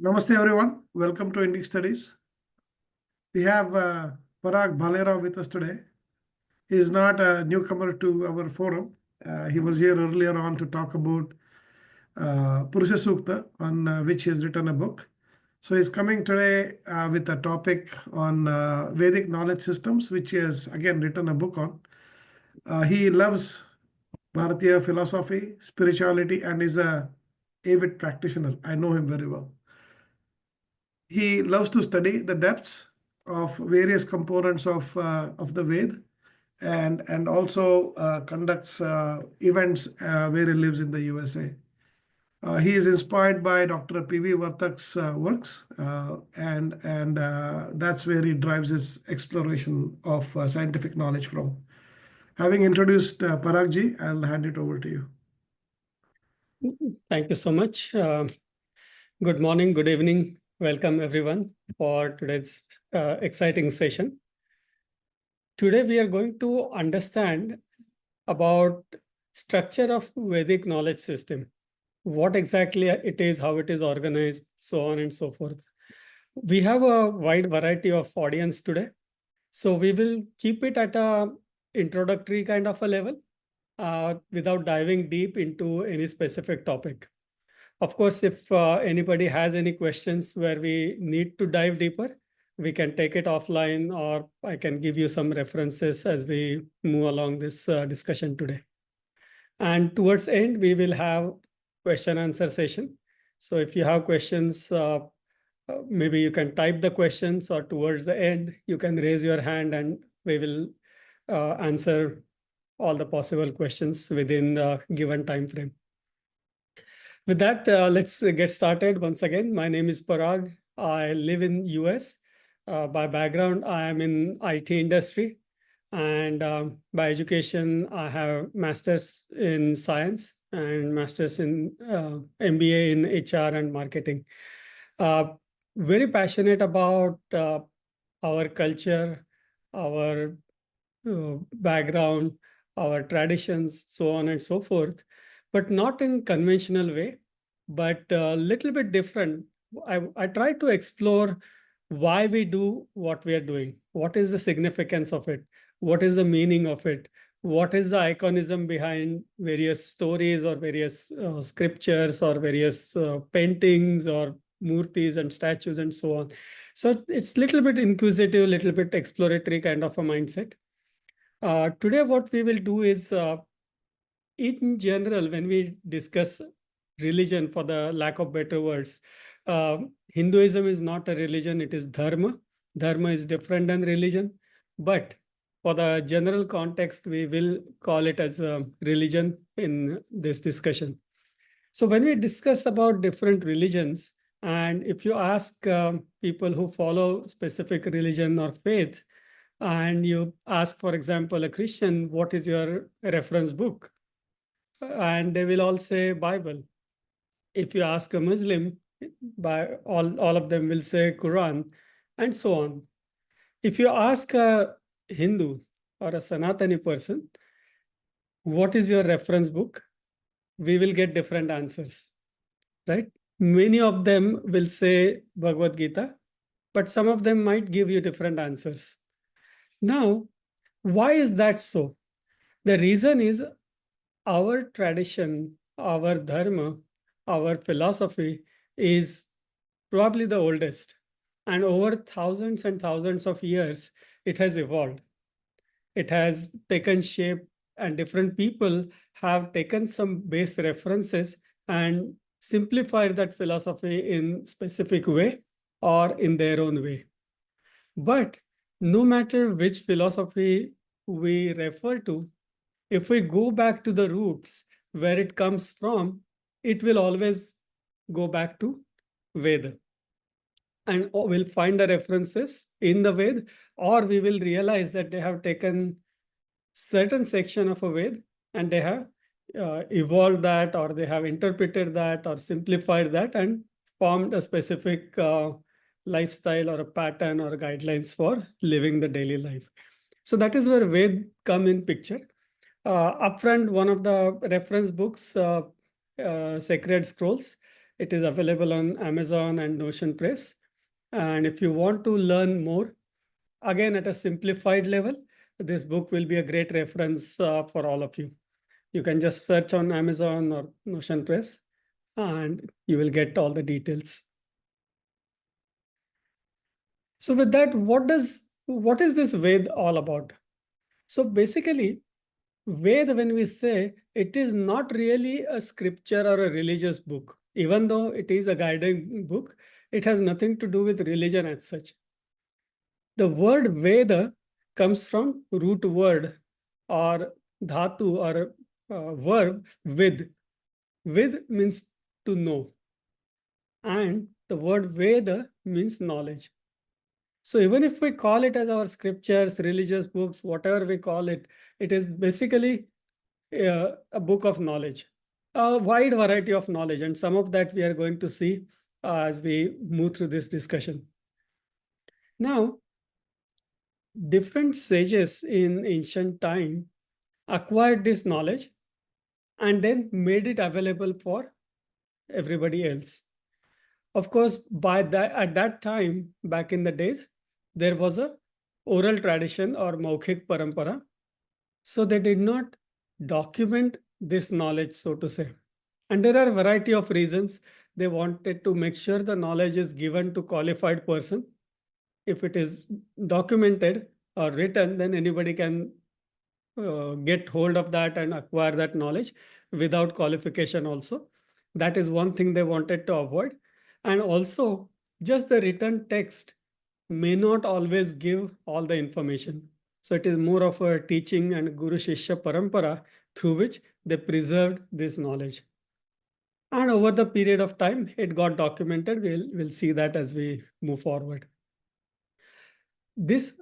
Namaste everyone. Welcome to Indic Studies. We have Parag Bhalera with us today. He is not a newcomer to our forum. He was here earlier on to talk about Purusha Sukta, on which he has written a book. So he's coming today with a topic on Vedic knowledge systems, which he has again written a book on. He loves Bharatiya philosophy, spirituality, and is a avid practitioner. I know him very well. He loves to study the depths of various components of the Ved, and also conducts events where he lives in the USA. He is inspired by Dr. P.V. Vartak's works, and that's where he drives his exploration of scientific knowledge from. Having introduced Paragji, I'll hand it over to you. Thank you so much. Good morning, good evening. Welcome everyone for today's exciting session. Today we are going to understand about structure of Vedic knowledge system, what exactly it is, how it is organized, so on and so forth. We have a wide variety of audience today, so we will keep it at a introductory kind of a level without diving deep into any specific topic. Of course, if anybody has any questions where we need to dive deeper, we can take it offline, or I can give you some references as we move along this discussion today. And towards end, we will have question answer session. So if you have questions, maybe you can type the questions, or towards the end, you can raise your hand and we will answer all the possible questions within the given time frame. With that, let's get started. Once again, my name is Parag. I live in US. By background, I am in IT industry, and by education, I have master's in science and master's in MBA in HR and marketing. Very passionate about our culture, our background, our traditions, so on and so forth, but not in conventional way, but a little bit different. I try to explore why we do what we are doing. What is the significance of it? What is the meaning of it? What is the iconism behind various stories or various scriptures or various paintings or murtis and statues and so on. So it's a little bit inquisitive, little bit exploratory kind of a mindset. Today, what we will do is, in general, when we discuss religion, for the lack of better words, Hinduism is not a religion, it is dharma. Dharma is different than religion, but for the general context, we will call it as a religion in this discussion. So when we discuss about different religions, and if you ask people who follow specific religion or faith, and you ask, for example, a Christian, what is your reference book? And they will all say Bible. If you ask a Muslim, by all of them will say Quran, and so on. If you ask a Hindu or a Sanatani person, what is your reference book? We will get different answers, right? Many of them will say Bhagavad Gita, but some of them might give you different answers. Now, why is that so? The reason is our tradition, our dharma, our philosophy is probably the oldest. And over thousands and thousands of years, it has evolved. It has taken shape, and different people have taken some base references and simplified that philosophy in specific way or in their own way. But no matter which philosophy we refer to, if we go back to the roots where it comes from, it will always go back to Veda. And we'll find the references in the Ved, or we will realize that they have taken certain section of a Ved and they have evolved that, or they have interpreted that or simplified that and formed a specific lifestyle or a pattern or guidelines for living the daily life. So that is where Ved come in picture. Upfront, one of the reference books, Sacred Scrolls, It is available on Amazon and Notion Press. And if you want to learn more, again, at a simplified level, this book will be a great reference for all of you. You can just search on Amazon or Notion Press and you will get all the details. So with that, what is this Ved all about? So basically, Ved, when we say, it is not really a scripture or a religious book. Even though it is a guiding book, it has nothing to do with religion as such. The word Veda comes from root word or dhatu or verb vid. Vid means to know. And the word Veda means knowledge. So even if we call it as our scriptures, religious books, whatever we call it, it is basically a book of knowledge, a wide variety of knowledge. And some of that we are going to see as we move through this discussion. Now, different sages in ancient time acquired this knowledge and then made it available for everybody else. Of course, at that time, back in the days, there was a oral tradition or maukhik parampara. So they did not document this knowledge, so to say. And there are a variety of reasons. They wanted to make sure the knowledge is given to qualified person. If it is documented or written, then anybody can get hold of that and acquire that knowledge without qualification also. That is one thing they wanted to avoid. And also, just the written text may not always give all the information. So it is more of a teaching and Guru Shishya Parampara through which they preserved this knowledge. And over the period of time, it got documented. We'll see that as we move forward. This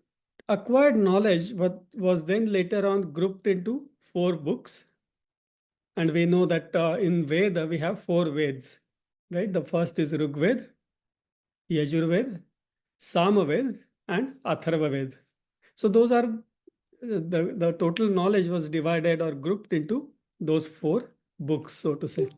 acquired knowledge was then later on grouped into 4 books. And we know that in Veda, we have 4 Veds, right? The first is Rig Veda, Yajurveda, Samaveda, and Atharvaveda. So those are the total knowledge was divided or grouped into those 4 books, so to say.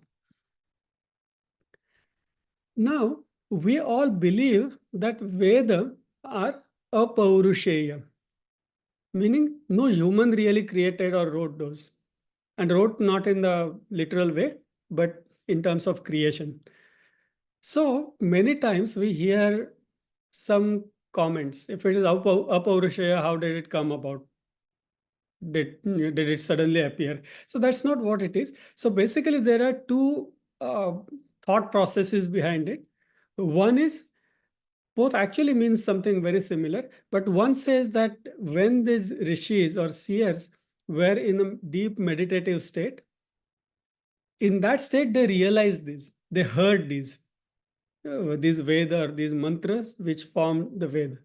Now, we all believe that Veda are apaurushaya, meaning no human really created or wrote those. And wrote not in the literal way, but in terms of creation. So many times we hear some comments. If it is apaurushaya, how did it come about? Did it suddenly appear? So that's not what it is. So basically, there are 2 thought processes behind it. One is, both actually means something very similar, but one says that when these rishis or seers were in a deep meditative state, in that state they realized this, they heard these Veda or these mantras which form the Veda.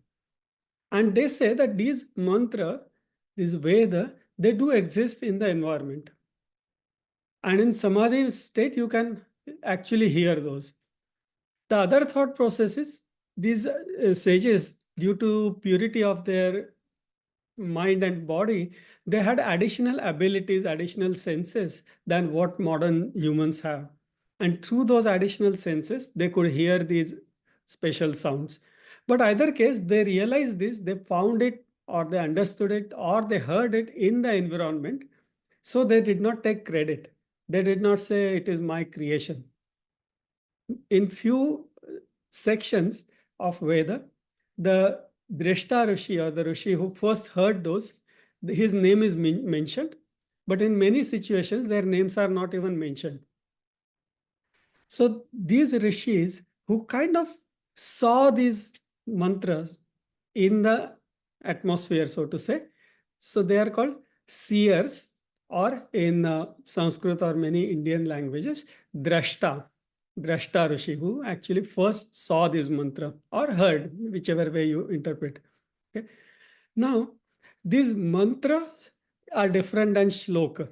And they say that these mantra, these Veda, they do exist in the environment. And in Samadhi state, you can actually hear those. The other thought process is these sages, due to purity of their mind and body, they had additional abilities, additional senses than what modern humans have. And through those additional senses, they could hear these special sounds. But either case, they realized this, they found it, or they understood it, or they heard it in the environment. So they did not take credit. They did not say it is my creation. In few sections of Veda, the Dreshta Rishi or the Rishi who first heard those, his name is mentioned, but in many situations, their names are not even mentioned. So these rishis who kind of saw these mantras in the atmosphere, so to say, so they are called seers, or in Sanskrit or many Indian languages, Drashta Rishi, who actually first saw this mantra or heard, whichever way you interpret. Okay. Now, these mantras are different than shloka.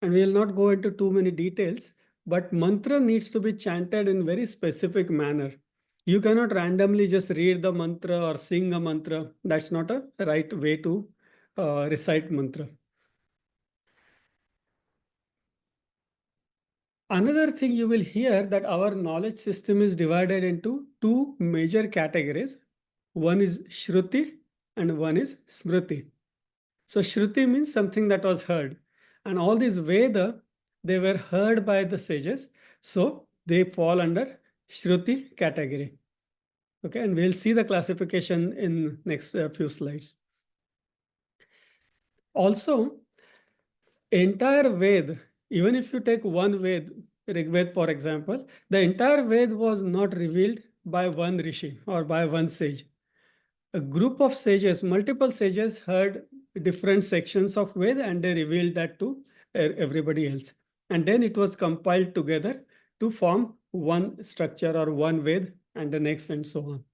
And we will not go into too many details, but mantra needs to be chanted in very specific manner. You cannot randomly just read the mantra or sing a mantra. That's not a right way to recite mantra. Another thing you will hear that our knowledge system is divided into two major categories. One is Shruti and one is Smriti. So Shruti means something that was heard. And all these Veda, they were heard by the sages. So they fall under Shruti category. Okay, and we'll see the classification in next few slides. Also, entire Ved, even if you take one Ved, Rig Ved for example, the entire Ved was not revealed by one Rishi or by one sage. A group of sages, multiple sages heard different sections of Ved and they revealed that to everybody else. And then it was compiled together to form one structure or one Ved and the next and so on.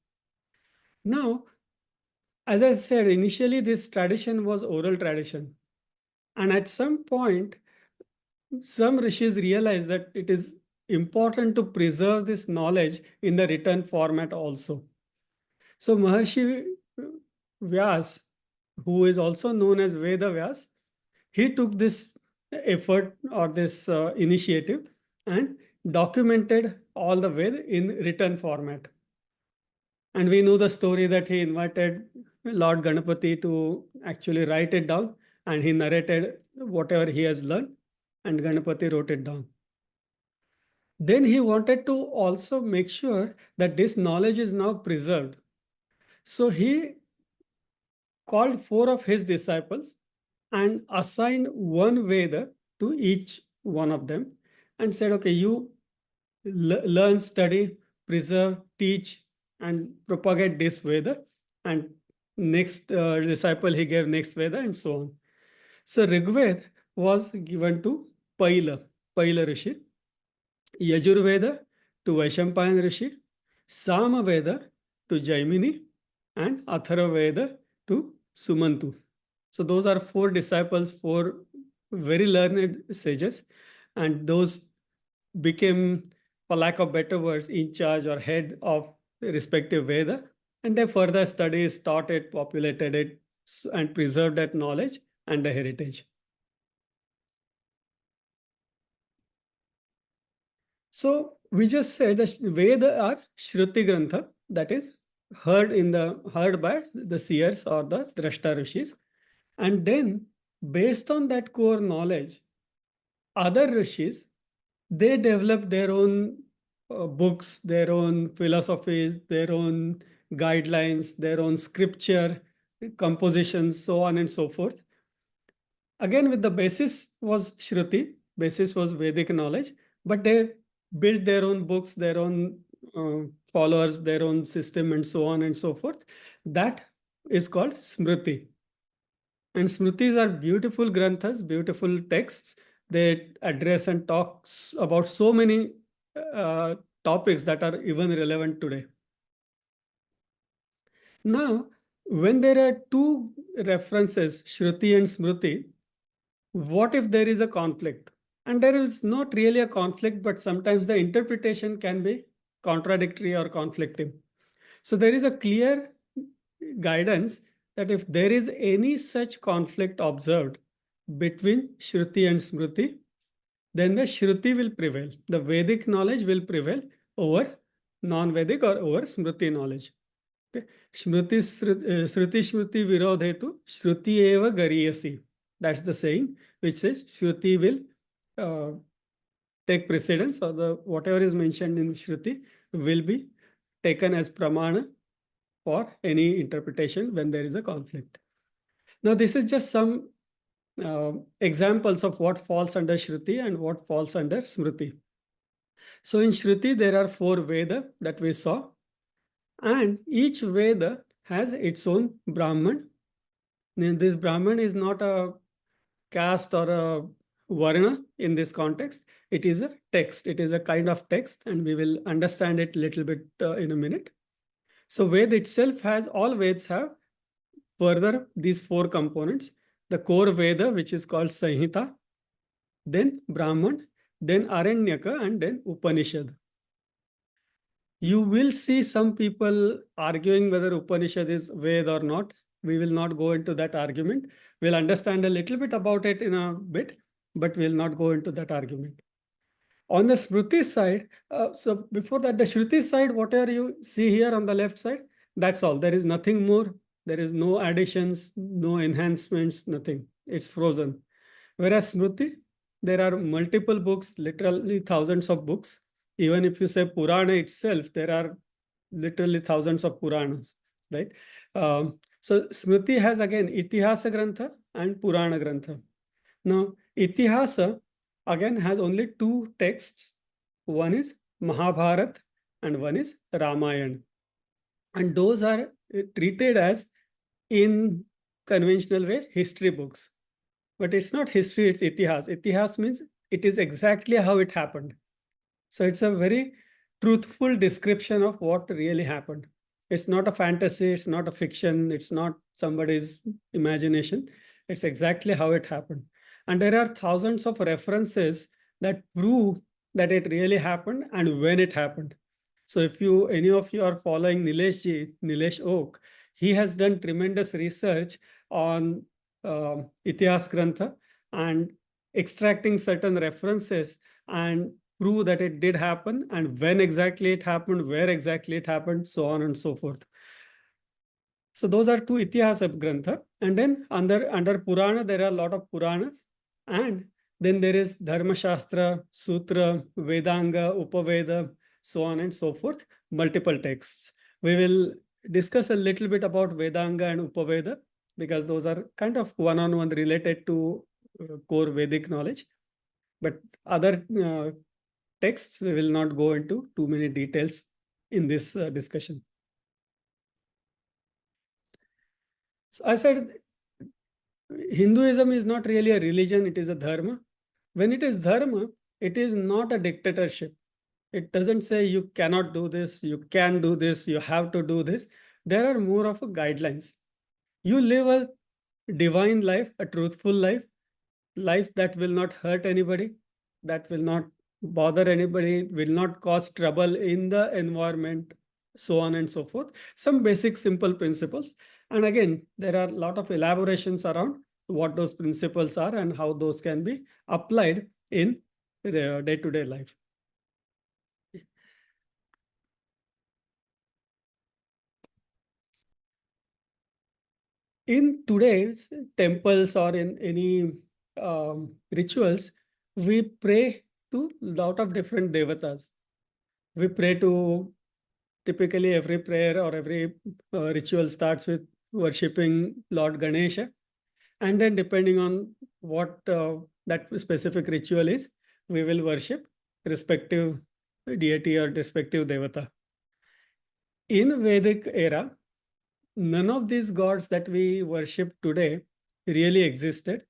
Now, as I said, initially this tradition was oral tradition. And at some point, some rishis realized that it is important to preserve this knowledge in the written format also. So Maharshi Vyas, who is also known as Veda Vyas, he took this effort or this initiative and documented all the Ved in written format. And we know the story that he invited Lord Ganapati to actually write it down, and he narrated whatever he has learned, and Ganapati wrote it down. Then he wanted to also make sure that this knowledge is now preserved. So he called 4 of his disciples and assigned one Veda to each one of them and said, okay, you learn, study, preserve, teach, and propagate this Veda. And next disciple, he gave next Veda and so on. So Rigved was given to Paila Rishi, Yajurveda to Vaishampayan Rishi, Samaveda to Jaimini, and Atharvaveda to Sumantu. So those are 4 disciples, 4 very learned sages, and those became, for lack of better words, in charge or head of the respective Veda, and they further studies, taught it, populated it, and preserved that knowledge and the heritage. So we just said that Veda are Shruti Grantha, that is heard by the seers or the Drashta Rishis. And then based on that core knowledge, other Rishis, they develop their own books, their own philosophies, their own guidelines, their own scripture, compositions, so on and so forth. Again, with the basis was Shruti, basis was Vedic knowledge, but they built their own books, their own followers, their own system, and so on and so forth. That is called Smriti. And Smritis are beautiful granthas, beautiful texts. They address and talks about so many topics that are even relevant today. Now, when there are 2 references, Shruti and Smriti, what if there is a conflict? And there is not really a conflict, but sometimes the interpretation can be contradictory or conflicting. So there is a clear guidance that if there is any such conflict observed between Shruti and Smriti, then the Shruti will prevail. The Vedic knowledge will prevail over non-Vedic or over Smriti knowledge. Okay. Shruti Smriti Virodhetu Shruti eva gariyasi. That's the saying which says Shruti will take precedence, or the whatever is mentioned in Shruti will be taken as pramana for any interpretation when there is a conflict. Now, this is just some examples of what falls under Shruti and what falls under Smriti. So in Shruti, there are 4 Veda that we saw, and each Veda has its own Brahman. Now, this Brahman is not a caste or a Varna in this context. It is a text. It is a kind of text, and we will understand it a little bit in a minute. So Ved itself has, all Veds have further these 4 components. The core Veda, which is called Sanhita, then Brahman, then Aranyaka, and then Upanishad. You will see some people arguing whether Upanishad is Ved or not. We will not go into that argument. We'll understand a little bit about it in a bit, but we'll not go into that argument. On the Smriti side, so before that, the Shruti side, whatever you see here on the left side, that's all. There is nothing more. There is no additions, no enhancements, nothing. It's frozen. Whereas Smriti, there are multiple books, literally thousands of books. Even if you say Purana itself, there are literally thousands of Puranas, right? So Smriti has again Itihasa Grantha and Purana Grantha. Now, Itihasa again has only two texts. One is Mahabharat and one is Ramayana. And those are treated as, in conventional way, history books. But it's not history, it's Itihas. Itihas means it is exactly how it happened. So it's a very truthful description of what really happened. It's not a fantasy, it's not a fiction, it's not somebody's imagination. It's exactly how it happened. And there are thousands of references that prove that it really happened and when it happened. So if any of you are following Nilesh Oak, he has done tremendous research on Itihas Grantha and extracting certain references and prove that it did happen and when exactly it happened, where exactly it happened, so on and so forth. So those are two Itihasa Grantha. And then under Purana, there are a lot of Puranas. And then there is Dharma Shastra, Sutra, Vedanga, Upaveda, so on and so forth, multiple texts. We will discuss a little bit about Vedanga and Upaveda because those are kind of one-on-one related to core Vedic knowledge. But other texts, we will not go into too many details in this discussion. So I said, Hinduism is not really a religion, it is a dharma. When it is dharma, it is not a dictatorship. It doesn't say you cannot do this, you can do this, you have to do this. There are more of a guidelines. You live a divine life, a truthful life, life that will not hurt anybody, that will not bother anybody, will not cause trouble in the environment, so on and so forth. Some basic simple principles. And again, there are a lot of elaborations around what those principles are and how those can be applied in day-to-day life. In today's temples or in any rituals, we pray to a lot of different devatas. We pray to, typically every prayer or every ritual starts with worshipping Lord Ganesha. And then depending on what that specific ritual is, we will worship respective deity or respective devata. In Vedic era, none of these gods that we worship today really existed.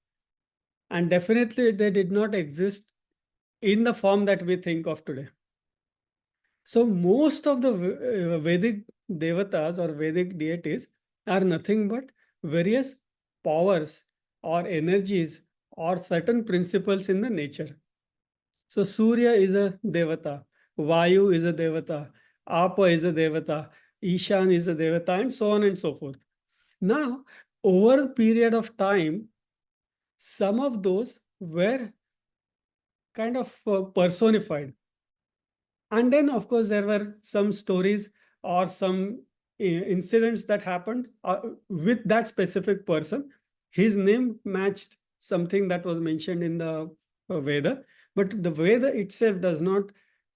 And definitely they did not exist in the form that we think of today. So most of the Vedic devatas or Vedic deities are nothing but various powers or energies or certain principles in the nature. So Surya is a devata, Vayu is a devata, Apa is a devata, Ishan is a devata, and so on and so forth. Now, over a period of time, some of those were kind of personified. And then, of course, there were some stories or some incidents that happened with that specific person. His name matched something that was mentioned in the Veda, but the Veda itself does not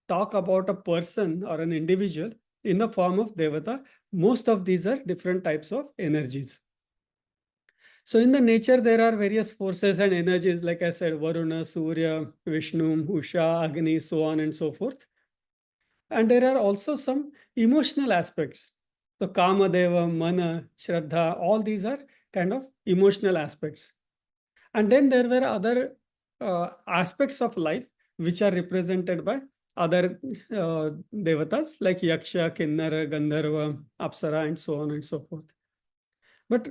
talk about a person or an individual in the form of Devata. Most of these are different types of energies. So in the nature, there are various forces and energies, like I said, Varuna, Surya, Vishnu, Usha, Agni, so on and so forth. And there are also some emotional aspects. So Kamadeva, Mana, Shraddha, all these are kind of emotional aspects. And then there were other aspects of life which are represented by other devatas like Yaksha, Kinnara, Gandharva, Apsara, and so on and so forth. But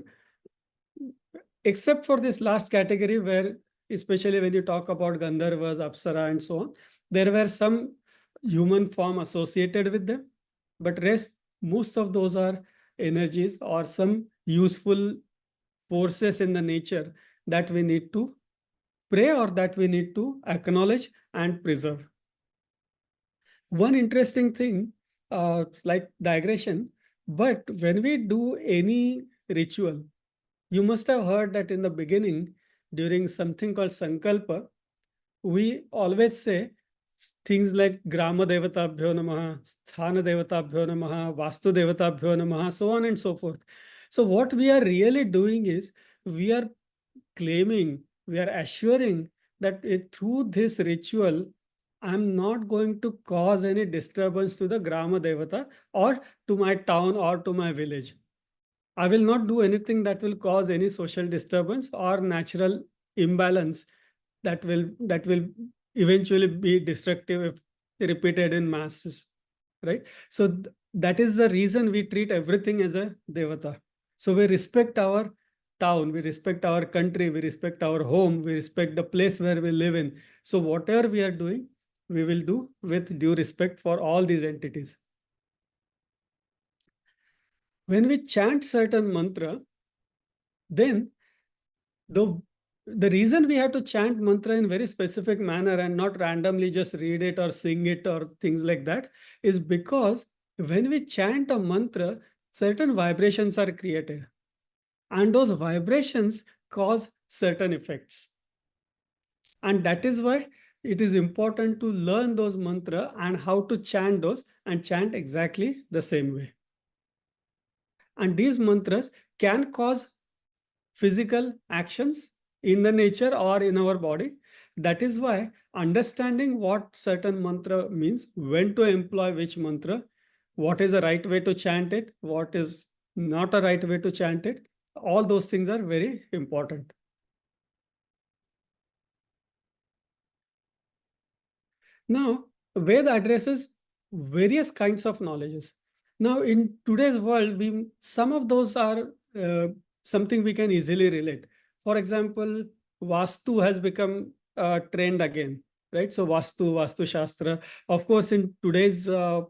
except for this last category, where especially when you talk about Gandharvas, Apsara, and so on, there were some human form associated with them. But rest, most of those are energies or some useful forces in the nature that we need to pray or that we need to acknowledge and preserve. One interesting thing, slight digression, but when we do any ritual, you must have heard that in the beginning, during something called Sankalpa, we always say things like Grama Devatabhyo Namaha, Sthana Devatabhyo Namaha, Vastu Devatabhyo Namaha, so on and so forth. So, what we are really doing is we are claiming, we are assuring that through this ritual, I'm not going to cause any disturbance to the Grama Devata or to my town or to my village. I will not do anything that will cause any social disturbance or natural imbalance that will eventually be destructive if repeated in masses, right? So that is the reason we treat everything as a devata. So we respect our town, we respect our country, we respect our home, we respect the place where we live in. So whatever we are doing, we will do with due respect for all these entities. When we chant certain mantra, then the the reason we have to chant mantra in very specific manner and not randomly just read it or sing it or things like that is because when we chant a mantra, certain vibrations are created, and those vibrations cause certain effects. And that is why it is important to learn those mantra and how to chant those and chant exactly the same way. And these mantras can cause physical actions in the nature or in our body. That is why understanding what certain mantra means, when to employ which mantra, what is the right way to chant it, what is not a right way to chant it, all those things are very important. Now, Veda addresses various kinds of knowledges. Now, in today's world, we some of those are something we can easily relate. For example, Vastu has become a trend again, right? So, Vastu Shastra. Of course, in today's day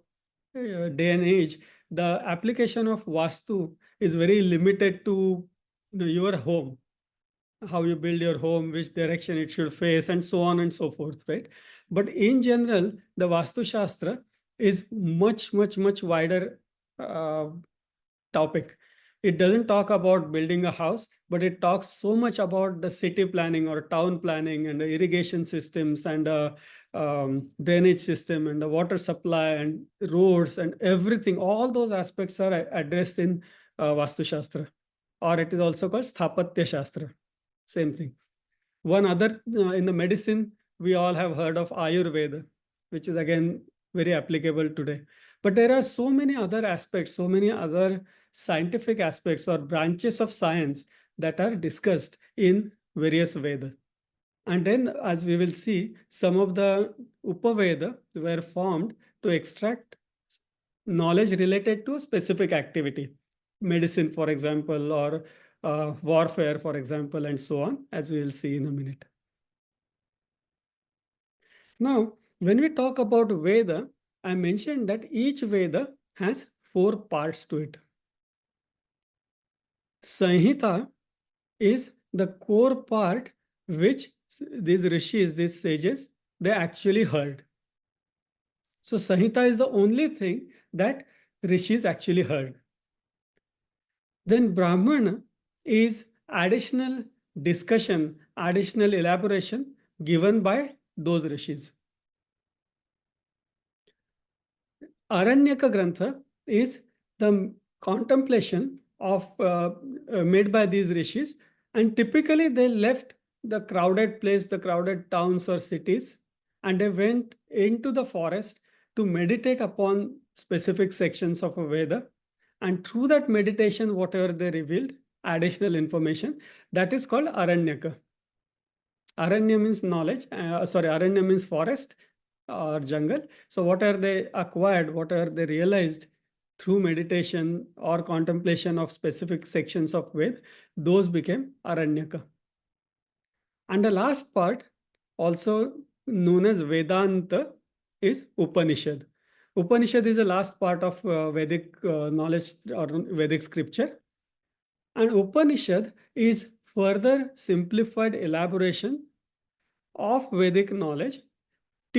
and age, the application of Vastu is very limited to your home, how you build your home, which direction it should face, and so on and so forth, right? But in general, the Vastu Shastra is much, much, much wider uh, topic. It doesn't talk about building a house, but it talks so much about the city planning or town planning and the irrigation systems and drainage system and the water supply and roads and everything. All those aspects are addressed in Vastu Shastra, or it is also called Sthapatya Shastra. Same thing. One other in the medicine, we all have heard of Ayurveda, which is again very applicable today. But there are so many other aspects, so many other scientific aspects or branches of science that are discussed in various Vedas. And then, as we will see, some of the Upaveda were formed to extract knowledge related to a specific activity, medicine, for example, or warfare, for example, and so on, as we will see in a minute. Now, when we talk about Veda, I mentioned that each Veda has 4 parts to it. Sanhita is the core part which these rishis, these sages, they actually heard. So Sanhita is the only thing that rishis actually heard. Then Brahmana is additional discussion, additional elaboration given by those rishis. Aranyaka Grantha is the contemplation of made by these rishis, and typically they left the crowded place, the crowded towns or cities, and they went into the forest to meditate upon specific sections of a Veda, and through that meditation, whatever they revealed, additional information, that is called Aranyaka. Aranya means knowledge, Aranya means forest or jungle. So whatever they acquired, whatever they realized through meditation or contemplation of specific sections of Ved, those became Aranyaka. And the last part, also known as Vedanta, is Upanishad. Upanishad is the last part of Vedic knowledge or Vedic scripture. And Upanishad is further simplified elaboration of Vedic knowledge,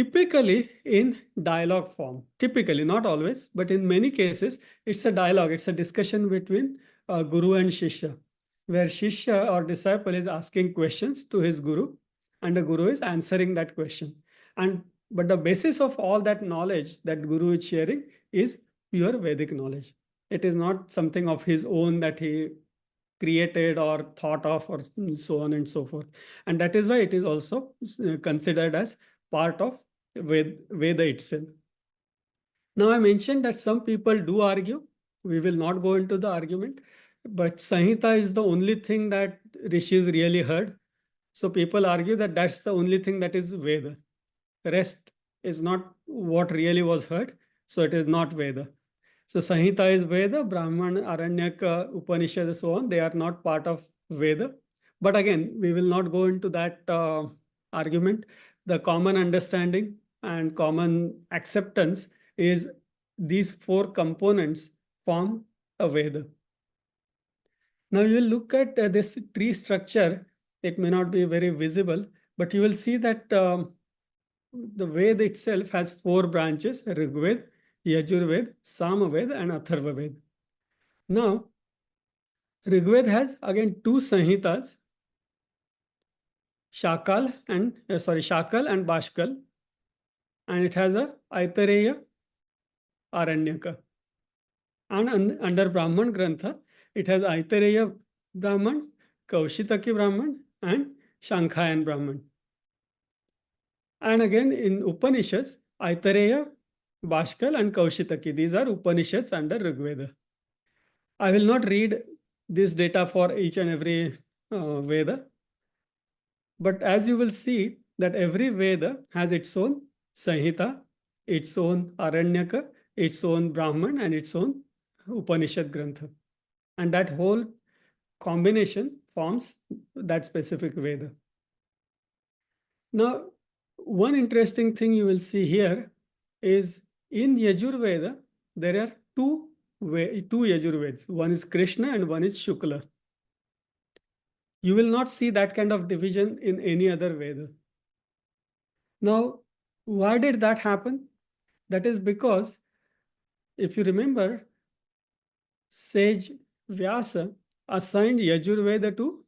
typically in dialogue form. Typically, not always, but in many cases, it's a dialogue. It's a discussion between guru and shishya, where shishya or disciple is asking questions to his guru, and the guru is answering that question. But the basis of all that knowledge that guru is sharing is pure Vedic knowledge. It is not something of his own that he created or thought of, or so on and so forth. And that is why it is also considered as part of Veda itself. Now, I mentioned that some people do argue. We will not go into the argument, but Samhita is the only thing that rishis really heard. So people argue that that's the only thing that is Veda. The rest is not what really was heard. So it is not Veda. So Samhita is Veda, Brahman, Aranyaka, Upanishad, so on. They are not part of Veda. But again, we will not go into that argument. The common understanding and common acceptance is these four components form a Veda. Now you will look at this tree structure. It may not be very visible, but you will see that the Veda itself has four branches: Rigved, Yajurved, Samaved, and Atharvaved. Now, Rigved has again two Samhitas, Shakal and Bashkal, and it has a Aitareya, Aranyaka. And under Brahman Grantha, it has Aitareya Brahman, Kaushitaki Brahman, and Shankhayan Brahman. And again in Upanishads, Aitareya, Bashkal, and Kaushitaki. These are Upanishads under Rigveda. I will not read this data for each and every Veda. But as you will see that every Veda has its own Samhita, its own Aranyaka, its own Brahman, and its own Upanishad Grantha. And that whole combination forms that specific Veda. Now, one interesting thing you will see here is in Yajurveda, there are two Yajurveds. One is Krishna and one is Shukla. You will not see that kind of division in any other Veda. Now, why did that happen? That is because, if you remember, sage Vyasa assigned Yajurveda to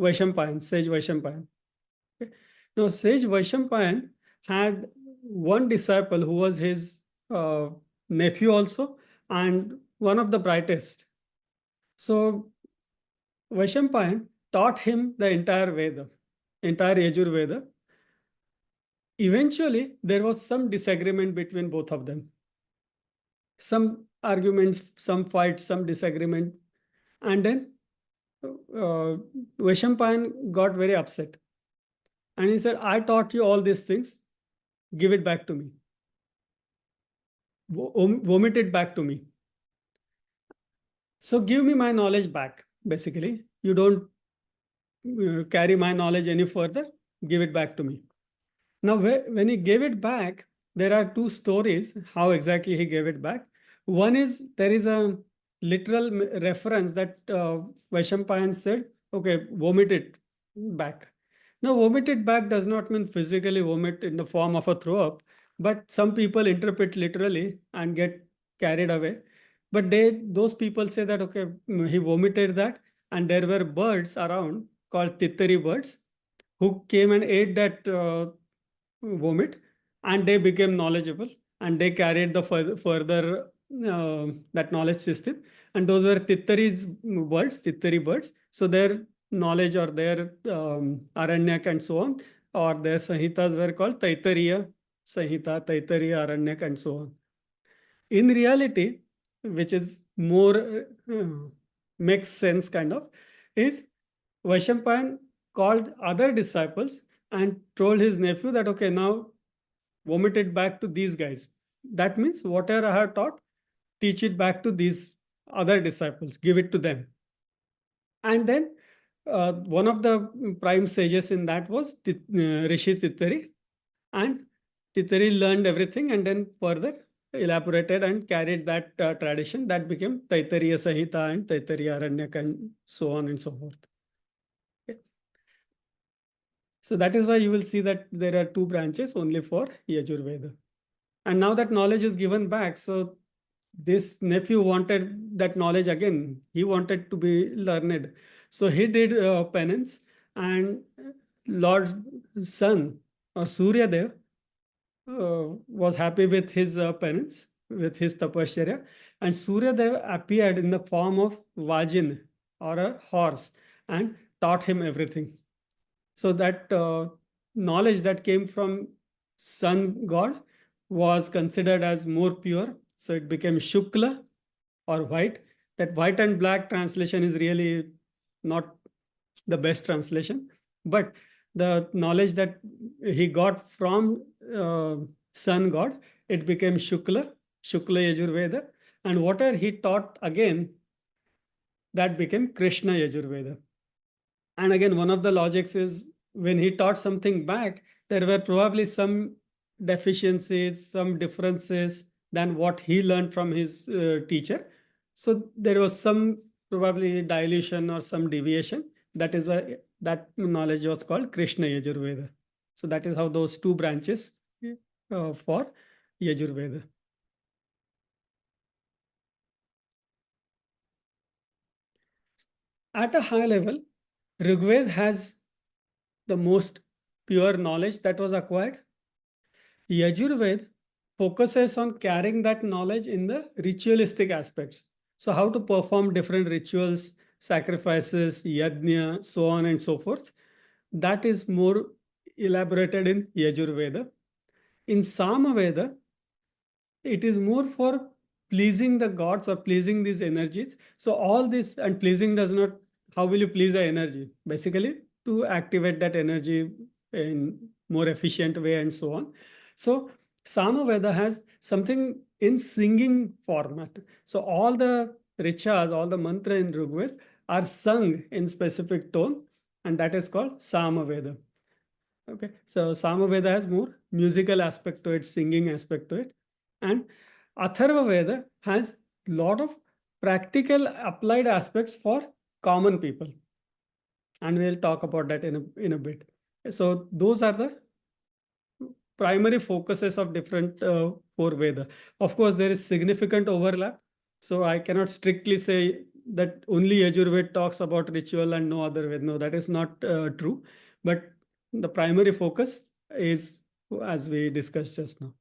Vaishampayan, sage Vaishampayan. Okay. Now, sage Vaishampayan had one disciple who was his nephew also, and one of the brightest. So Vaishampayan taught him the entire Veda, entire Yajurveda. Eventually, there was some disagreement between both of them. Some arguments, some fights, some disagreement. And then Vaishampayan got very upset. And he said, I taught you all these things. Give it back to me. Vomit it back to me. So give me my knowledge back, basically. You don't carry my knowledge any further. Give it back to me. Now, when he gave it back, there are two stories how exactly he gave it back. One is there is a literal reference that Vaishampayan said, okay, vomit it back. Now, vomit it back does not mean physically vomit in the form of a throw up, but some people interpret literally and get carried away. But those people say that, okay, he vomited that, and there were birds around called Tittari birds who came and ate that vomit, and they became knowledgeable, and they carried the further that knowledge system. And those were Tittari birds. So their knowledge or their Aranyak and so on, or their Samhitas were called Taittariya Samhita, Taittariya Aranyak, and so on. In reality, which is more makes sense kind of, is Vaishampayan called other disciples and told his nephew that, okay, now vomit it back to these guys. That means whatever I have taught, teach it back to these other disciples, give it to them. And then one of the prime sages in that was Rishi Tittari. And Tittari learned everything and then further elaborated and carried that tradition that became Taittariya Samhita and Taittariya Aranyak and so on and so forth. Okay. So that is why you will see that there are two branches only for Yajurveda. And now that knowledge is given back, so this nephew wanted that knowledge again. He wanted to be learned. So he did penance, and Lord's son or Surya Dev was happy with his penance, with his tapasya, and Surya Dev appeared in the form of Vajin or a horse and taught him everything. So that knowledge that came from sun god was considered as more pure. So it became Shukla or white. That white and black translation is really not the best translation, but the knowledge that he got from sun god, it became Shukla, Shukla Yajurveda, and whatever he taught again, that became Krishna Yajurveda. And again, one of the logics is when he taught something back, there were probably some deficiencies, some differences than what he learned from his teacher. So there was some probably dilution or some deviation. That knowledge was called Krishna Yajurveda. So that is how those two branches for Yajurveda. At a high level, Rigveda has the most pure knowledge that was acquired. Yajurveda focuses on carrying that knowledge in the ritualistic aspects. So, how to perform different rituals, sacrifices, yajna, so on and so forth. That is more elaborated in Yajurveda. In Samaveda, it is more for pleasing the gods or pleasing these energies. So all this, and pleasing does not, how will you please the energy? Basically to activate that energy in more efficient way and so on. So Samaveda has something in singing format. So all the richas, all the mantra in Rigveda are sung in specific tone, and that is called Samaveda. Okay, so Samaveda has more musical aspect to it, singing aspect to it. And Atharva Veda has lot of practical applied aspects for common people. And we'll talk about that in a bit. So those are the primary focuses of different four Veda. Of course, there is significant overlap. So I cannot strictly say that only Yajurveda talks about ritual and no other Veda. No, that is not true. But the primary focus is as we discussed just now.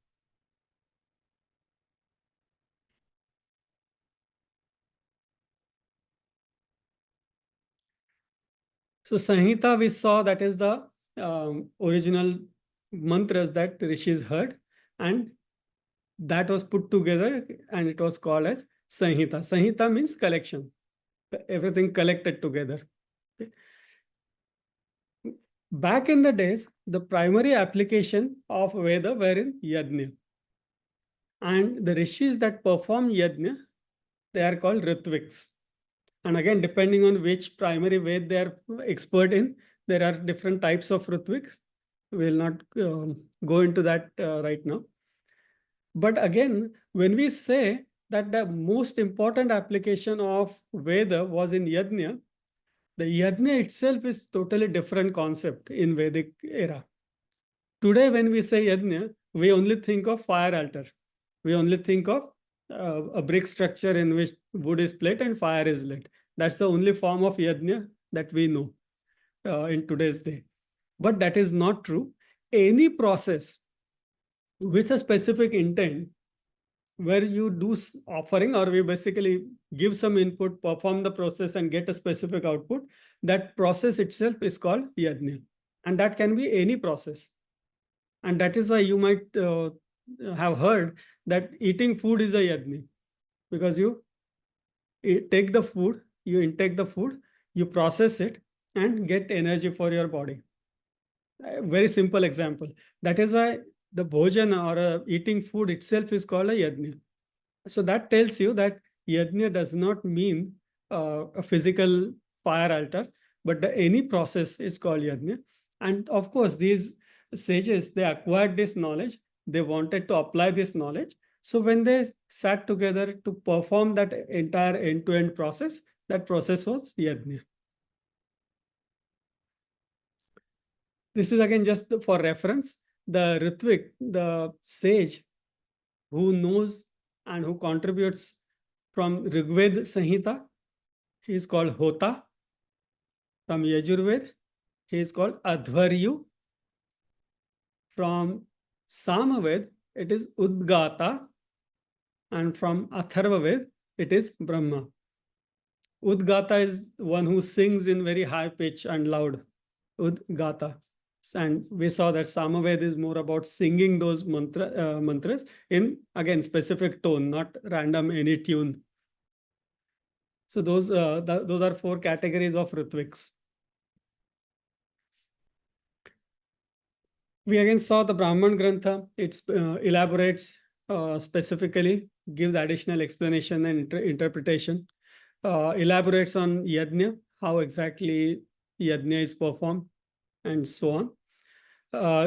So Sanhita, we saw that is the original mantras that rishis heard, and that was put together and it was called as Sanhita. Sanhita means collection, everything collected together. Okay. Back in the days, the primary application of Veda were in Yajna. And the rishis that perform Yajna, they are called Ritviks. And again, depending on which primary Ved they are expert in, there are different types of Ritviks. We will not go into that right now. But again, when we say that the most important application of Veda was in Yajna, the Yajna itself is totally different concept in Vedic era. Today, when we say Yajna, we only think of fire altar. We only think of a brick structure in which wood is lit and fire is lit. That's the only form of Yajna that we know in today's day. But that is not true. Any process with a specific intent where you do offering, or we basically give some input, perform the process and get a specific output, that process itself is called Yajna. And that can be any process. And that is why you might have heard that eating food is a Yajna, because you take the food, you intake the food, you process it and get energy for your body. A very simple example. That is why the bhojan or eating food itself is called a Yajna. So that tells you that Yajna does not mean a physical fire altar, but any process is called Yajna. And of course, these sages, they acquired this knowledge. They wanted to apply this knowledge. So when they sat together to perform that entire end-to-end process, that process was Yajna. This is again just for reference. The Ritvik, the sage who knows and who contributes from Rigved Samhita, he is called Hota. From Yajurved, he is called Adhvaryu. From Samaved, it is Udgata. And from Atharvaved, it is Brahma. Udgata is one who sings in very high pitch and loud. Udgata. And we saw that Samaved is more about singing those mantras in, again, specific tone, not random any tune. So those are 4 categories of Ritviks. We again saw the Brahman Grantha. It elaborates specifically, gives additional explanation and interpretation, elaborates on yajna, how exactly yajna is performed, and so on.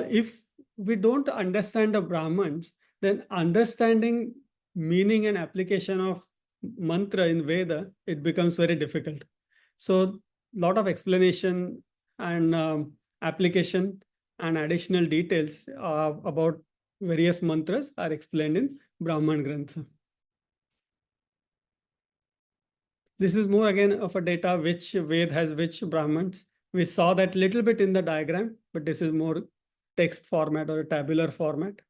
If we don't understand the Brahmans, then understanding meaning and application of mantra in Veda, it becomes very difficult. So a lot of explanation and application and additional details about various mantras are explained in Brahman Grantha. This is more again of a data which Ved has which Brahmans. We saw that little bit in the diagram, but this is more text format or a tabular format.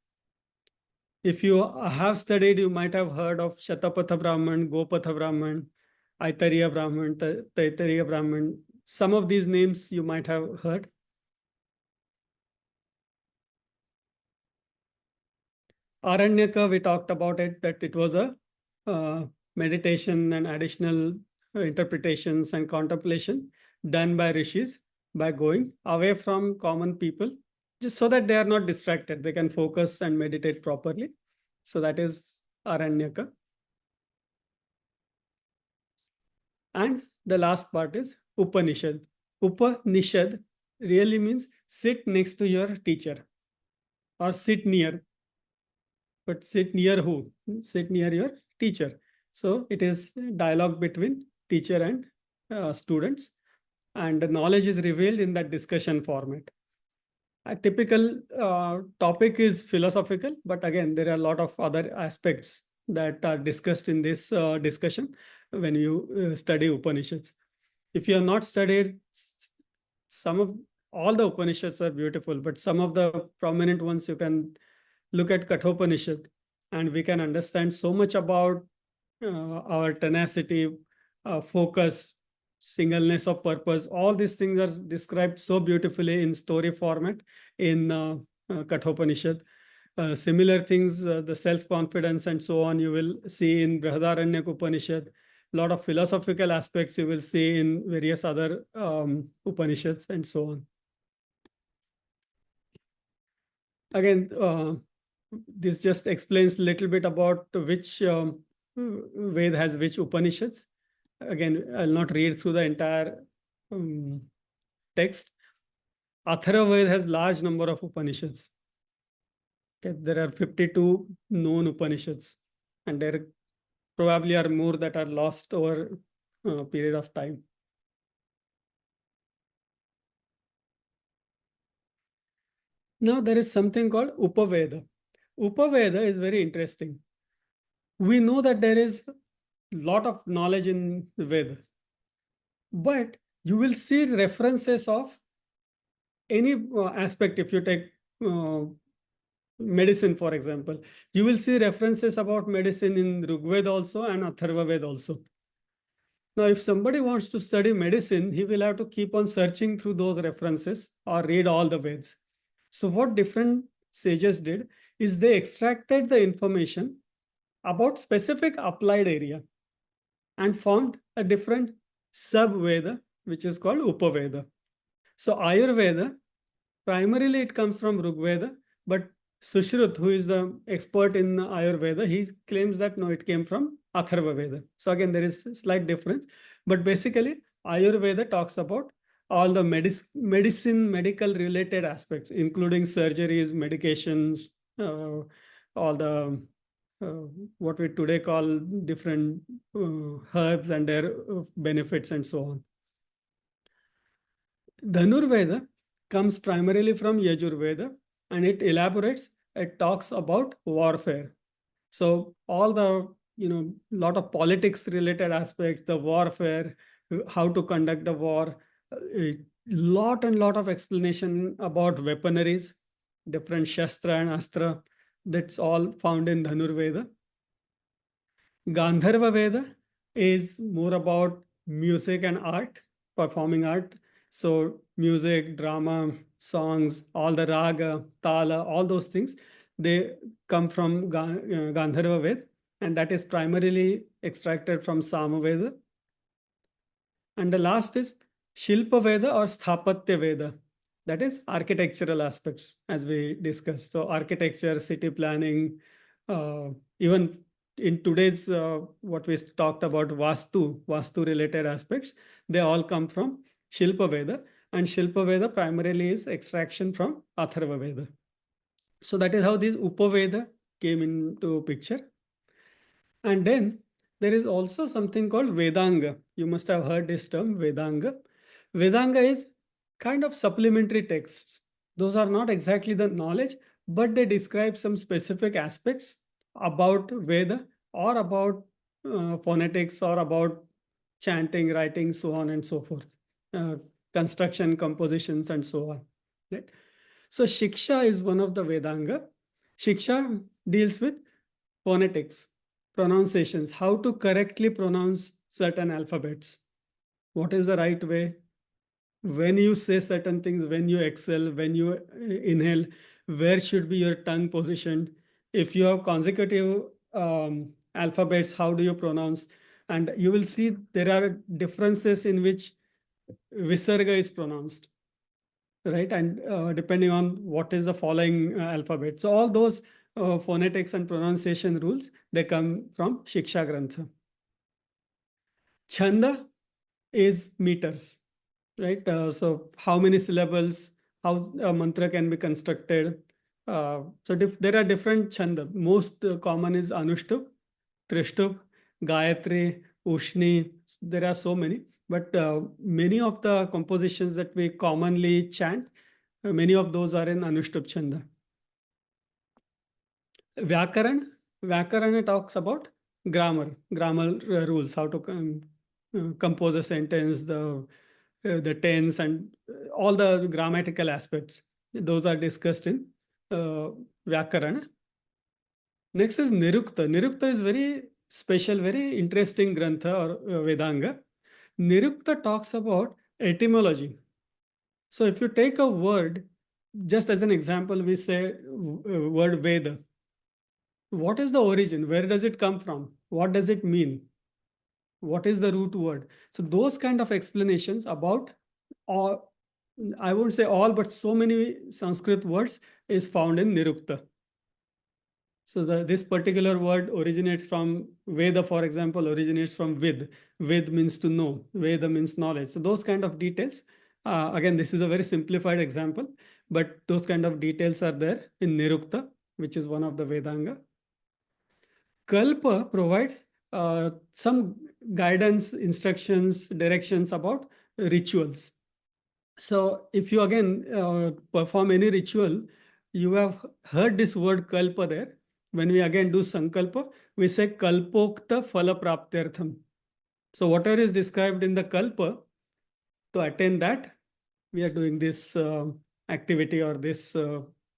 If you have studied, you might have heard of Shatapatha Brahman, Gopatha Brahman, Aitariya Brahman, Taitariya Brahman. Some of these names you might have heard. Aranyaka, we talked about it, that it was a meditation and additional interpretations and contemplation done by rishis by going away from common people, just so that they are not distracted. They can focus and meditate properly. So that is Aranyaka. And the last part is Upanishad. Upanishad really means sit next to your teacher or sit near. But sit near who? Sit near your teacher. So it is dialogue between teacher and students, and the knowledge is revealed in that discussion format. A typical topic is philosophical, but again, there are a lot of other aspects that are discussed in this discussion when you study Upanishads. If you have not studied, all the Upanishads are beautiful, but some of the prominent ones you can look at Kathopanishad, and we can understand so much about our tenacity, focus, singleness of purpose. All these things are described so beautifully in story format in Kathopanishad. Similar things, the self-confidence and so on, you will see in Brihadaranyaka Upanishad. A lot of philosophical aspects you will see in various other Upanishads and so on. Again, this just explains a little bit about which Ved has which Upanishads. Again, I'll not read through the entire text. Atharva has large number of Upanishads. Okay, there are 52 known Upanishads, and there probably are more that are lost over a period of time. Now there is something called Upaveda. Upaveda is very interesting. We know that there is a lot of knowledge in the Veda, but you will see references of any aspect. If you take medicine, for example, you will see references about medicine in Rigveda also and Atharvaveda also. Now, if somebody wants to study medicine, he will have to keep on searching through those references or read all the Veds. So what different sages did is they extracted the information about specific applied area and formed a different sub-Veda, which is called Upaveda. So Ayurveda, primarily it comes from Rigveda, but Sushrut, who is the expert in Ayurveda, he claims that no, it came from Atharva Veda. So again, there is a slight difference, but basically Ayurveda talks about all the medical related aspects, including surgeries, medications, all the what we today call different herbs and their benefits and so on. Dhanurveda comes primarily from Yajurveda, and it elaborates, it talks about warfare. So all the, lot of politics related aspects, the warfare, how to conduct the war, a lot of explanation about weaponaries, different shastra and astra. That's all found in Dhanurveda. Gandharva Veda is more about music and art, performing art. So music, drama, songs, all the raga, tala, all those things, they come from Gandharva Veda, and that is primarily extracted from Samaveda. And the last is Shilpa Veda or Sthapatya Veda. That is architectural aspects, as we discussed. So architecture, city planning, even in today's what we talked about Vastu related aspects, they all come from Shilpa Veda. And Shilpa Veda primarily is extraction from Atharva Veda. So that is how these Upaveda came into picture. And then there is also something called Vedanga. You must have heard this term, Vedanga. Vedanga is kind of supplementary texts. Those are not exactly the knowledge, but they describe some specific aspects about Veda or about phonetics or about chanting, writing, so on and so forth, uh, construction, compositions, and so on. Right? So Shiksha is one of the Vedanga. Shiksha deals with phonetics, pronunciations, how to correctly pronounce certain alphabets. What is the right way? When you say certain things, when you exhale, when you inhale, where should be your tongue positioned? If you have consecutive alphabets, how do you pronounce? And you will see there are differences in which visarga is pronounced, right? And depending on what is the following alphabet. So all those phonetics and pronunciation rules, they come from Shiksha Grantha. Chanda is meters, right? So how many syllables, how a mantra can be constructed. So there are different chanda. Most common is Anushtup, Trishtup, Gayatri, Ushni. There are so many, but many of the compositions that we commonly chant, many of those are in Anushtup Chanda. Vyakarana talks about grammar rules, how to compose a sentence, the tense, and all the grammatical aspects. Those are discussed in Vyakarana. Next is Nirukta. Nirukta is very special, very interesting grantha or Vedanga. Nirukta talks about etymology. So if you take a word, just as an example, we say word Veda. What is the origin? Where does it come from? What does it mean? What is the root word? So those kind of explanations about all, I won't say all, but so many Sanskrit words is found in Nirukta. So this particular word originates from Veda, for example, originates from Vid. Vid means to know. Veda means knowledge. So those kind of details. Again, this is a very simplified example, but those kind of details are there in Nirukta, which is one of the Vedanga. Kalpa provides some guidance, instructions, directions about rituals. So if you again perform any ritual, you have heard this word kalpa there. When we again do sankalpa, we say kalpokta phala praptyartham. So whatever is described in the kalpa, to attain that, we are doing this activity or this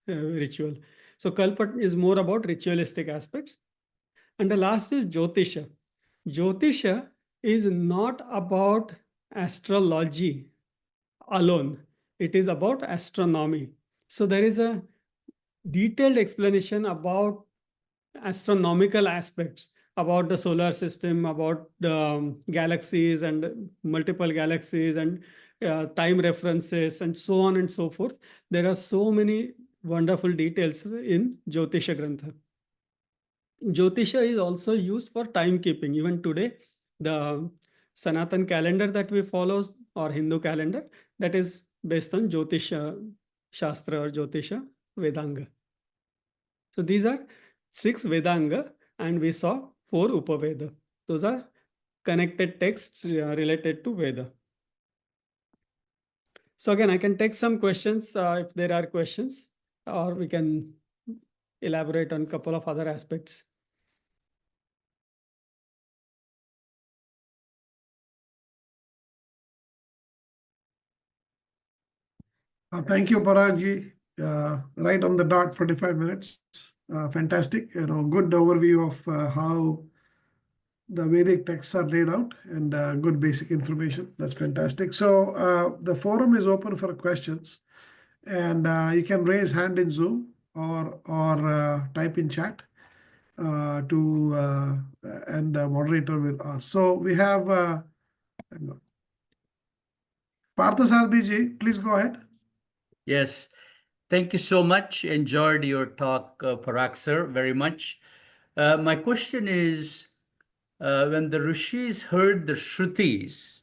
ritual. So kalpa is more about ritualistic aspects. And the last is Jyotisha. Jyotisha is not about astrology alone. It is about astronomy. So there is a detailed explanation about astronomical aspects, about the solar system, about the galaxies and multiple galaxies and time references and so on and so forth. There are so many wonderful details in Jyotisha Grantha. Jyotisha is also used for timekeeping. Even today, the Sanatan calendar that we follow or Hindu calendar, that is based on Jyotisha Shastra or Jyotisha Vedanga. So these are 6 Vedanga, and we saw 4 Upaveda. Those are connected texts related to Veda. So again, I can take some questions if there are questions, or we can elaborate on a couple of other aspects. Thank you, Paragji. Right on the dot, 45 minutes. Fantastic. Good overview of how the Vedic texts are laid out and good basic information. That's fantastic. So the forum is open for questions, and you can raise hand in Zoom or type in chat and the moderator will ask. So we have Parthasarathi ji, please go ahead. Yes, thank you so much. Enjoyed your talk, Parag sir, very much. My question is, when the rishis heard the Shrutis,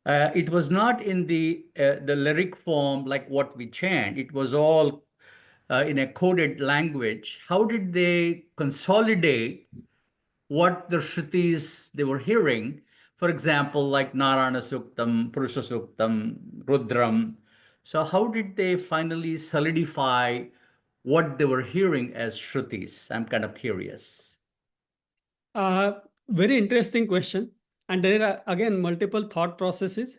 it was not in the lyric form like what we chant. It was all in a coded language. How did they consolidate what the Shrutis they were hearing? For example, like Narayana Suktam, Purusha Suktam, Rudram. So how did they finally solidify what they were hearing as Shrutis? I'm kind of curious. Very interesting question. And there are again multiple thought processes.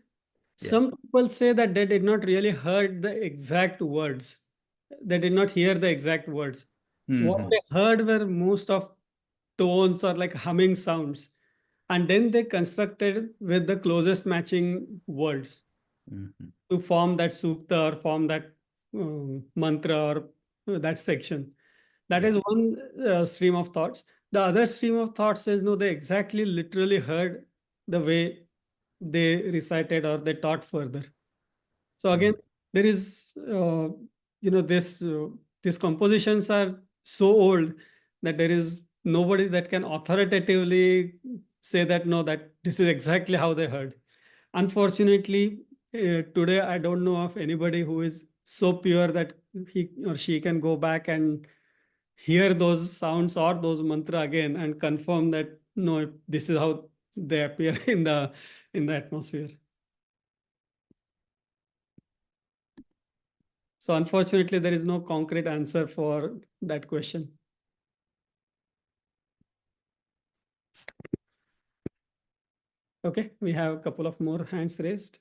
Yes. Some people say that they did not really heard the exact words. They did not hear the exact words. What they heard were most of tones or like humming sounds. And then they constructed with the closest matching words to form that sukta or form that mantra or that section. That is one stream of thoughts. The other stream of thoughts is no, they exactly literally heard the way they recited or they taught further. So again, there is these compositions are so old that there is nobody that can authoritatively say that no, that this is exactly how they heard. Unfortunately, today I don't know of anybody who is so pure that he or she can go back and hear those sounds or those mantra again and confirm that no, this is how they appear in the atmosphere. So unfortunately, there is no concrete answer for that question. Okay, we have a couple of more hands raised.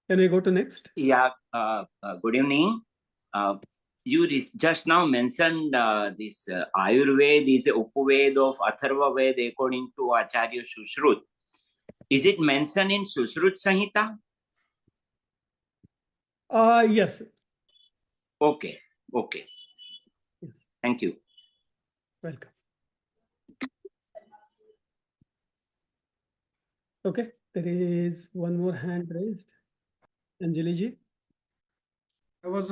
Can we go to next? Yeah, good evening. You just now mentioned this Ayurveda is a Upaved of Atharva Ved according to Acharya Sushrut. Is it mentioned in Sushrut Samhita? Yes. Okay, okay. Yes. Thank you. Welcome. Okay, there is one more hand raised. Anjali ji. I was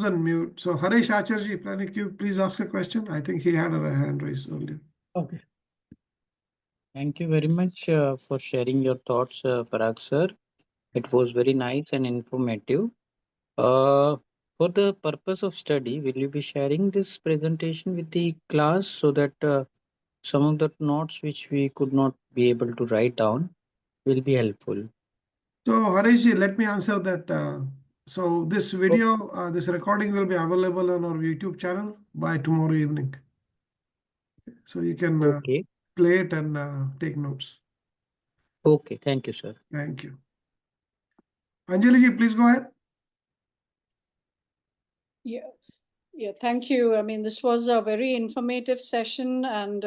on mute. So Harish Acharji, can you please ask a question? I think he had a hand raised earlier. Okay. Thank you very much for sharing your thoughts, Parag sir. It was very nice and informative. For the purpose of study, will you be sharing this presentation with the class so that some of the notes which we could not be able to write down will be helpful? So Harish ji, let me answer that. So this video, this recording will be available on our YouTube channel by tomorrow evening. So you can Okay. play it and take notes. Okay, thank you, sir. Thank you. Anjali ji, please go ahead. Yeah, thank you. I mean, this was a very informative session and,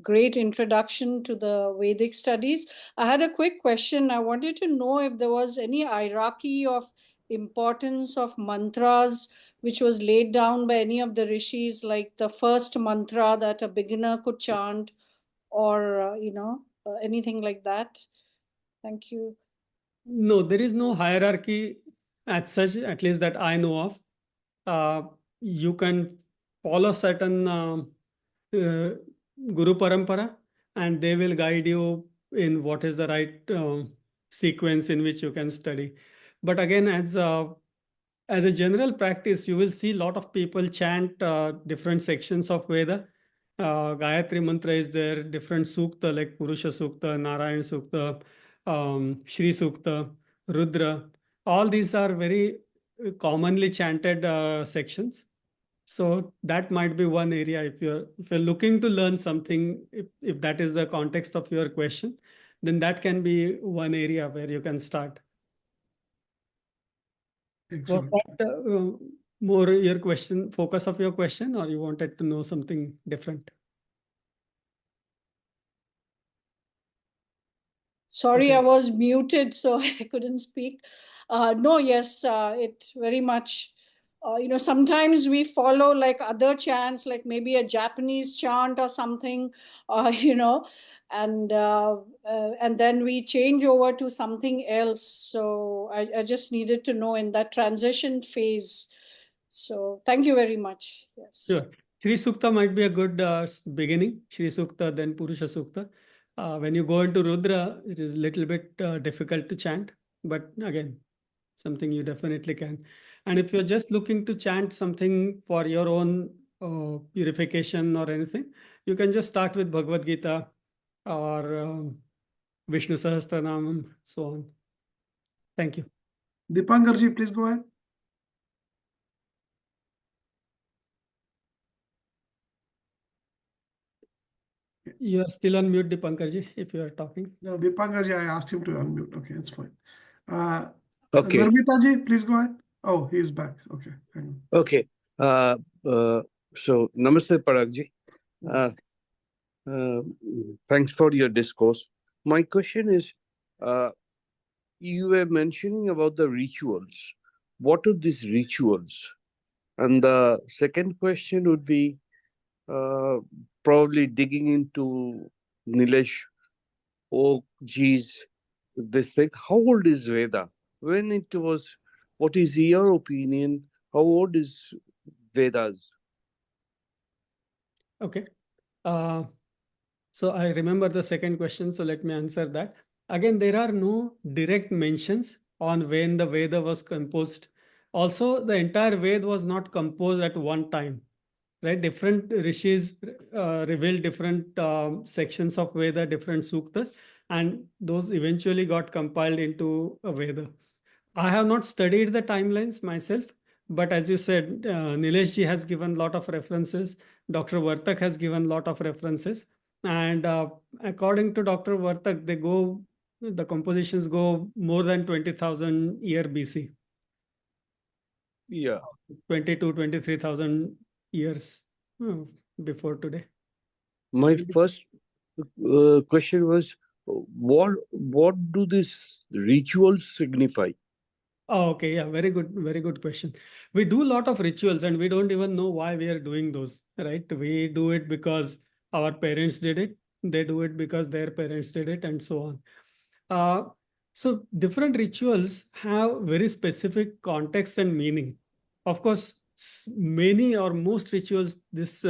great introduction to the Vedic studies. I had a quick question. I wanted to know if there was any hierarchy of importance of mantras which was laid down by any of the rishis, like the first mantra that a beginner could chant or, anything like that. Thank you. No, there is no hierarchy as such, at least that I know of. You can follow certain Guru Parampara and they will guide you in what is the right sequence in which you can study. But again, as as a general practice, you will see a lot of people chant different sections of Veda. Gayatri mantra is there, different sukta like Purusha Sukta, Narayan Sukta, Shri Sukta, Rudra. All these are very commonly chanted sections. So that might be one area if you're looking to learn something, if that is the context of your question, then that can be one area where you can start. Was Excellent. that more your question, focus of your question, or you wanted to know something different? Sorry, Okay. I was muted, so I couldn't speak. No, yes, it very much. Sometimes we follow like other chants, like maybe a Japanese chant or something, and then we change over to something else. So I just needed to know in that transition phase. So thank you very much. Yes. Sure. Shri Sukta might be a good beginning. Shri Sukta, then Purusha Sukta. When you go into Rudra, it is a little bit difficult to chant, but again, something you definitely can. And if you're just looking to chant something for your own purification or anything, you can just start with Bhagavad Gita or Vishnu Sahasranamam, so on. Thank you. Dipankarji, please go ahead. You are still on mute, Dipankarji, if you are talking. No, Dipankarji, I asked him to unmute. Okay, it's fine. Okay. Narmitaji, please go ahead. Oh, he's back. Okay. Hang on. Okay. So, Namaste, Paragji. Thanks for your discourse. My question is, you were mentioning about the rituals. What are these rituals? And the second question would be probably digging into Nilesh. Oh, geez, this thing. How old is Veda? When it was, what is your opinion? How old is Vedas? Okay. So I remember the second question, so let me answer that. Again, there are no direct mentions on when the Veda was composed. Also, the entire Veda was not composed at one time, right? Different rishis revealed different sections of Veda, different suktas, and those eventually got compiled into a Veda. I have not studied the timelines myself, but as you said, Nilesh ji has given a lot of references. Dr. Vartak has given a lot of references. And according to Dr. Vartak, the compositions go more than 20,000 year BC. Yeah. 23,000 years before today. My first question was, what do these rituals signify? Oh, okay. Yeah, very good question. We do a lot of rituals and we don't even know why we are doing those, right? We do it because our parents did it. They do it because their parents did it, and so on. So different rituals have very specific context and meaning. Of course, many or most rituals, these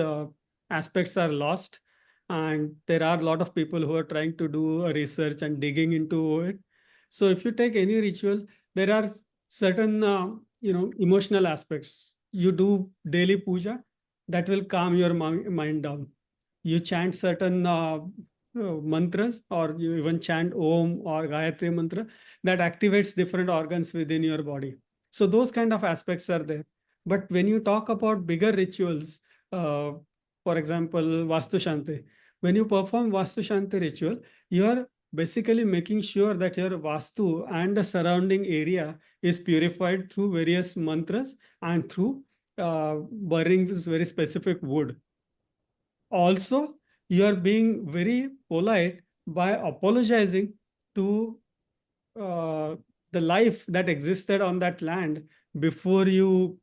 aspects are lost. And there are a lot of people who are trying to do a research and digging into it. So if you take any ritual, there are certain emotional aspects. You do daily puja, that will calm your mind down. You chant certain mantras, or you even chant Om or Gayatri mantra, that activates different organs within your body. So those kind of aspects are there. But when you talk about bigger rituals, for example, Vastu Shanti, when you perform Vastu Shanti ritual, you are basically making sure that your Vastu and the surrounding area is purified through various mantras and through burning this very specific wood. Also, you are being very polite by apologizing to the life that existed on that land before you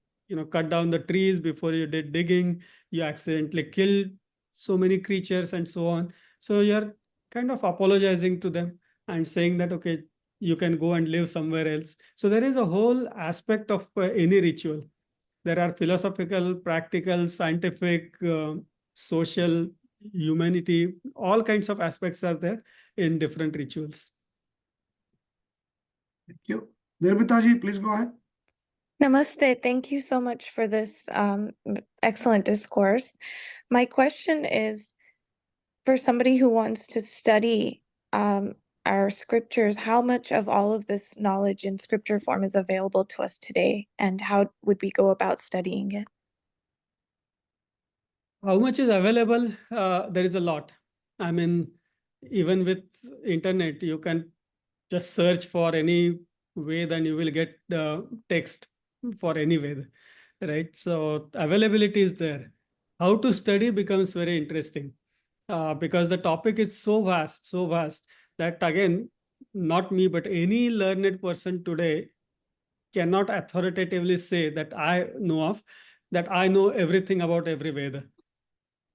cut down the trees, before you did digging, you accidentally killed so many creatures and so on. So you're kind of apologizing to them and saying that, okay, you can go and live somewhere else. So there is a whole aspect of any ritual. There are philosophical, practical, scientific, social, humanity, all kinds of aspects are there in different rituals. Thank you. Nirmitaji, please go ahead. Namaste. Thank you so much for this excellent discourse. My question is for somebody who wants to study our scriptures, how much of all of this knowledge in scripture form is available to us today, and how would we go about studying it? How much is available? There is a lot. I mean, even with internet, you can just search for any Ved and you will get the text for any Ved, right? So availability is there. How to study becomes very interesting because the topic is so vast that again, not me, but any learned person today cannot authoritatively say that I know of, that I know everything about every Veda.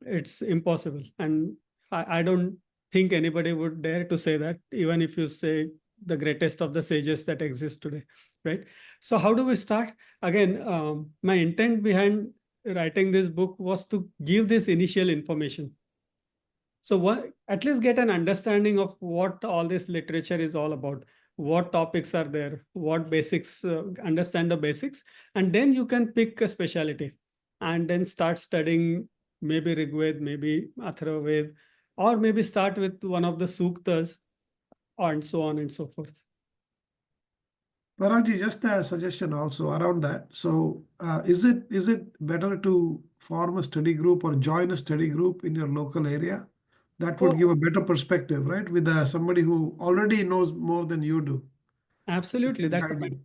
It's impossible. And I don't think anybody would dare to say that, even if you say the greatest of the sages that exist today, right? So how do we start? Again, my intent behind writing this book was to give this initial information. So what, at least get an understanding of what all this literature is all about, what topics are there, what basics, understand the basics, and then you can pick a specialty and then start studying maybe Rigved, maybe Atharvaved, or maybe start with one of the suktas and so on and so forth. Paragji, just a suggestion also around that. So, is it better to form a study group or join a study group in your local area? That would give a better perspective, right? With somebody who already knows more than you do. Absolutely, that's Guide you.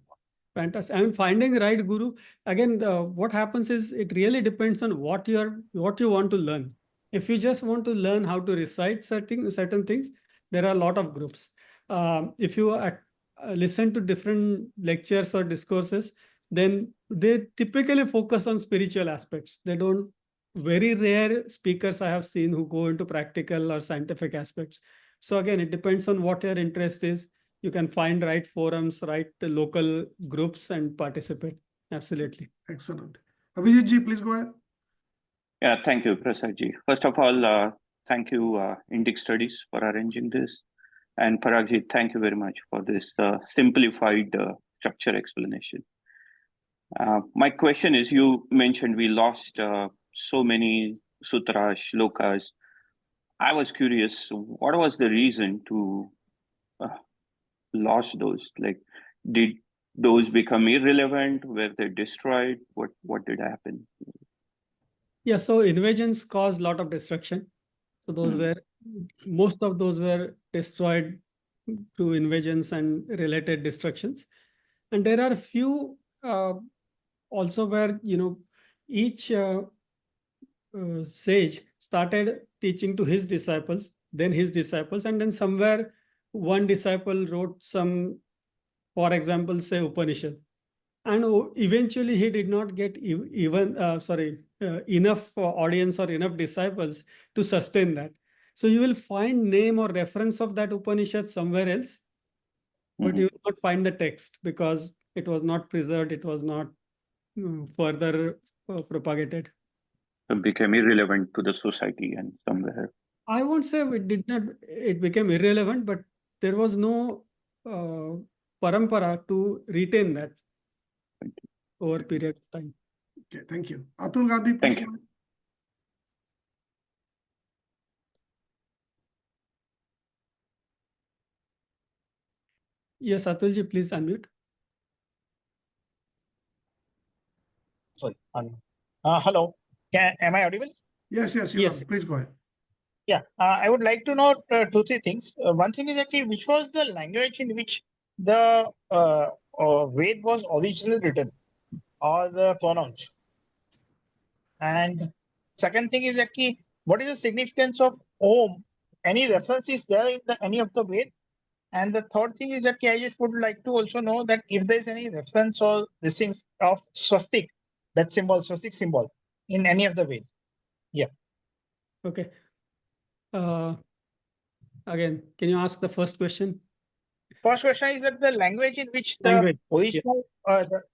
fantastic. I mean, finding the right guru. Again, what happens is it really depends on what you want to learn. If you just want to learn how to recite certain things, there are a lot of groups. If you listen to different lectures or discourses, then they typically focus on spiritual aspects. They don't. Very rare speakers I have seen who go into practical or scientific aspects. So again, it depends on what your interest is. You can find right forums, right local groups and participate. Absolutely. Excellent. Abhijit ji, please go ahead. Yeah, thank you, Prasad ji. First of all, thank you, Indic Studies, for arranging this. And Parag ji, thank you very much for this simplified structure explanation. My question is, you mentioned we lost so many sutras, shlokas. I was curious, what was the reason to lose those? Like, did those become irrelevant? Were they destroyed? What did happen? Yeah, so invasions caused a lot of destruction. So those were, most of those were destroyed through invasions and related destructions. And there are a few also where, each sage started teaching to his disciples, then his disciples, and then somewhere one disciple wrote some, for example, say Upanishad. And eventually he did not get enough audience or enough disciples to sustain that. So you will find name or reference of that Upanishad somewhere else, but you will not find the text because it was not preserved, it was not further propagated. It became irrelevant to the society and somewhere. I won't say it became irrelevant, but there was no parampara to retain that over a period of time. Okay, thank you. Atul Gandhi, please. Thank you. Yes, Atulji, please unmute. Sorry. Hello. Am I audible? Yes, you Yes. are. Please go ahead. Yeah. I would like to know two, three things. One thing is actually which was the language in which the Ved was originally written, or the pronouns. And second thing is actually what is the significance of Om? Any reference is there in any of the Ved? And the third thing is that I just would like to also know that if there is any reference or this things of swastik, that symbol, swastik symbol, in any of the Ved. Yeah. Okay. Again, can you ask the first question? First question is that the language in which Language.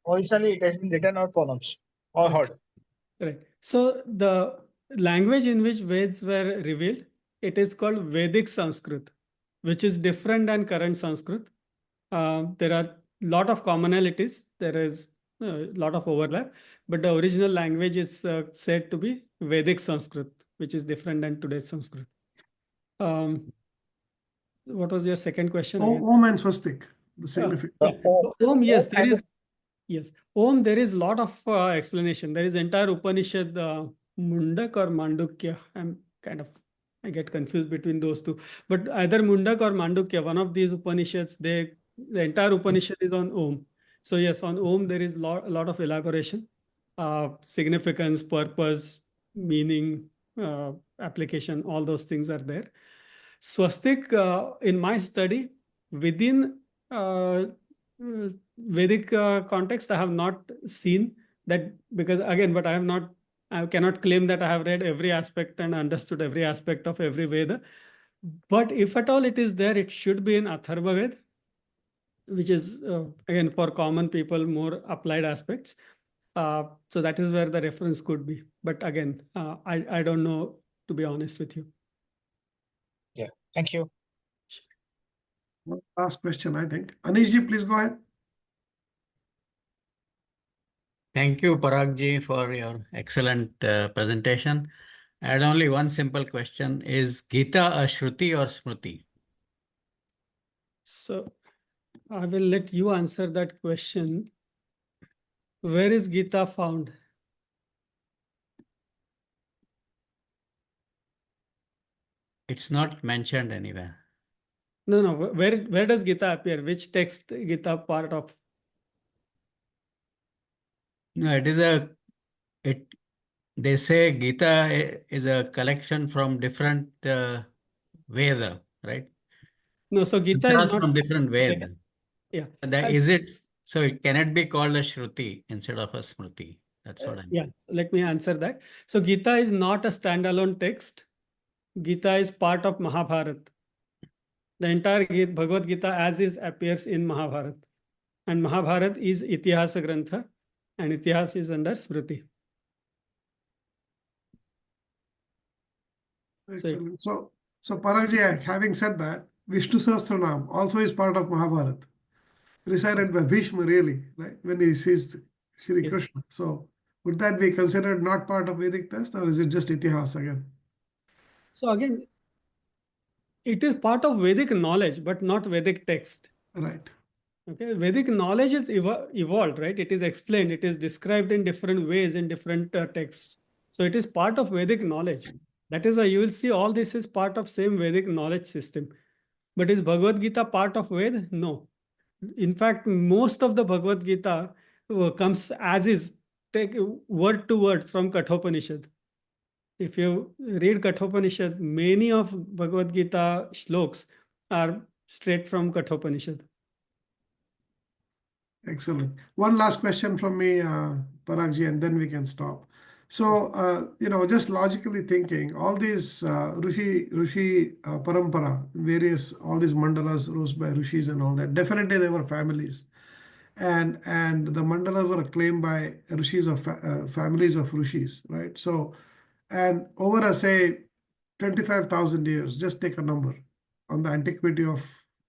originally it has been written or pronounced or heard. Right. So the language in which Veds were revealed, it is called Vedic Sanskrit, which is different than current Sanskrit. There are a lot of commonalities. There is a lot of overlap, but the original language is said to be Vedic Sanskrit, which is different than today's Sanskrit. What was your second question again? Om and Swastik, the significance. Yeah. So Om, yes, there is. Yes, Om, there is a lot of explanation. There is entire Upanishad, Mundak or Mandukya. I get confused between those two. But either Mundak or Mandukya, one of these Upanishads, the entire Upanishad is on Om. So yes, on Om there is a lot of elaboration, significance, purpose, meaning, application. All those things are there. Swastik, in my study, within Vedic context, I have not seen that, because again, but I cannot claim that I have read every aspect and understood every aspect of every Veda. But if at all it is there, it should be in Atharva Ved, which is again for common people, more applied aspects. So that is where the reference could be. But again, I don't know, to be honest with you. Yeah, thank you. Last question, I think. Anishji, please go ahead. Thank you, Paragji, for your excellent presentation. I had only one simple question. Is Gita a Shruti or Smriti? So I will let you answer that question. Where is Gita found? It's not mentioned anywhere. No. Where does Gita appear? Which text Gita part of? No, they say Gita is a collection from different Veda, right? No, so Gita is not from different Veda. Yeah. So it cannot be called a Shruti instead of a Smriti. That's what I mean. Yeah, so let me answer that. So Gita is not a standalone text. Gita is part of Mahabharata. The entire Bhagavad Gita as is appears in Mahabharata. And Mahabharata is Itihasa Grantha, and Itihas is under Smriti. Excellent. So Paragji, having said that, Vishnu Sahasranam also is part of Mahabharata, recited by Bhishma, really, right? When he sees Shri Yes. Krishna. So would that be considered not part of Vedic text, or is it just Itihas again? So again, it is part of Vedic knowledge, but not Vedic text. Right. Okay, Vedic knowledge is evolved, right? It is explained, it is described in different ways in different texts. So it is part of Vedic knowledge. That is why you will see all this is part of same Vedic knowledge system. But is Bhagavad Gita part of Ved? No. In fact, most of the Bhagavad Gita comes as is, take word to word from Kathopanishad. If you read Kathopanishad, many of Bhagavad Gita shloks are straight from Kathopanishad. Excellent. One last question from me, Paragji, and then we can stop. So, just logically thinking, all these Rishi Parampara, all these mandalas rose by Rishis and all that, definitely they were families. And the mandalas were claimed by Rishis of families of Rishis, right? So, and over say 25,000 years, just take a number on the antiquity of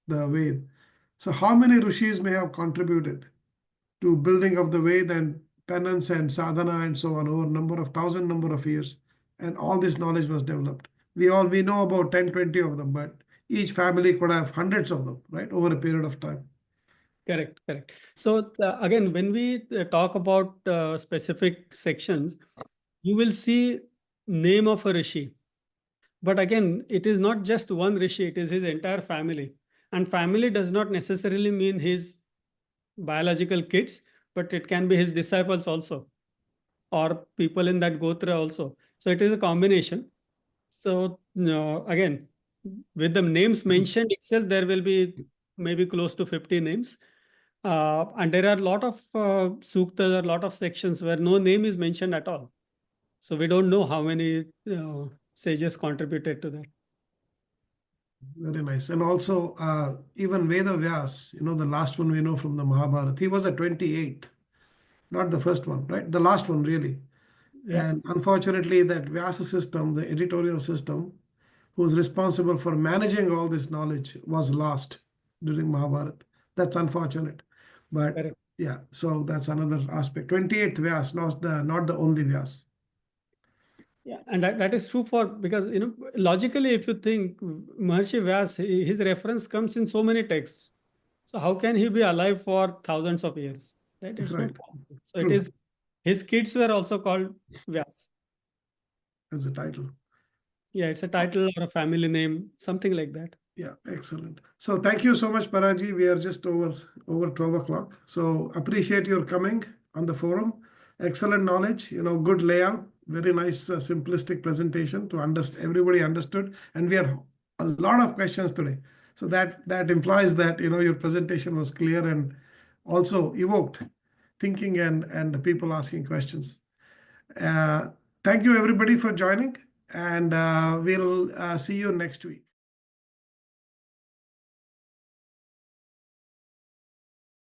the Ved. So how many Rishis may have contributed to building of the Ved and penance and sadhana and so on over number of years, and all this knowledge was developed. We know about 10, 20 of them, but each family could have hundreds of them, right, over a period of time. Correct. So again, when we talk about specific sections, you will see name of a Rishi. But again, it is not just one Rishi, it is his entire family. And family does not necessarily mean his biological kids, but it can be his disciples also, or people in that Gotra also. So it is a combination. So again, with the names mentioned itself, there will be maybe close to 50 names. And there are a lot of suktas, a lot of sections where no name is mentioned at all. So we don't know how many sages contributed to that. Very nice. And also, even Veda Vyas, the last one we know from the Mahabharata, he was a 28th, not the first one, right? The last one, really. Yeah. And unfortunately, that Vyasa system, the editorial system, who was responsible for managing all this knowledge, was lost during Mahabharata. That's unfortunate. But Correct. Yeah, so that's another aspect. 28th Vyas, not the only Vyas. Yeah, and that is true for, because logically, if you think Maharshi Vyas, his reference comes in so many texts. So how can he be alive for thousands of years? Right? It's Right. not possible. So True. it is, his kids were also called Vyas. As a title. Yeah, it's a title or a family name, something like that. Yeah, excellent. So thank you so much, Paraji. We are just over 12 o'clock. So appreciate your coming on the forum. Excellent knowledge, good layout, very nice simplistic presentation to understand. Everybody understood, and we had a lot of questions today. So that implies that your presentation was clear and also evoked thinking and people asking questions. Thank you everybody for joining, and we'll see you next week.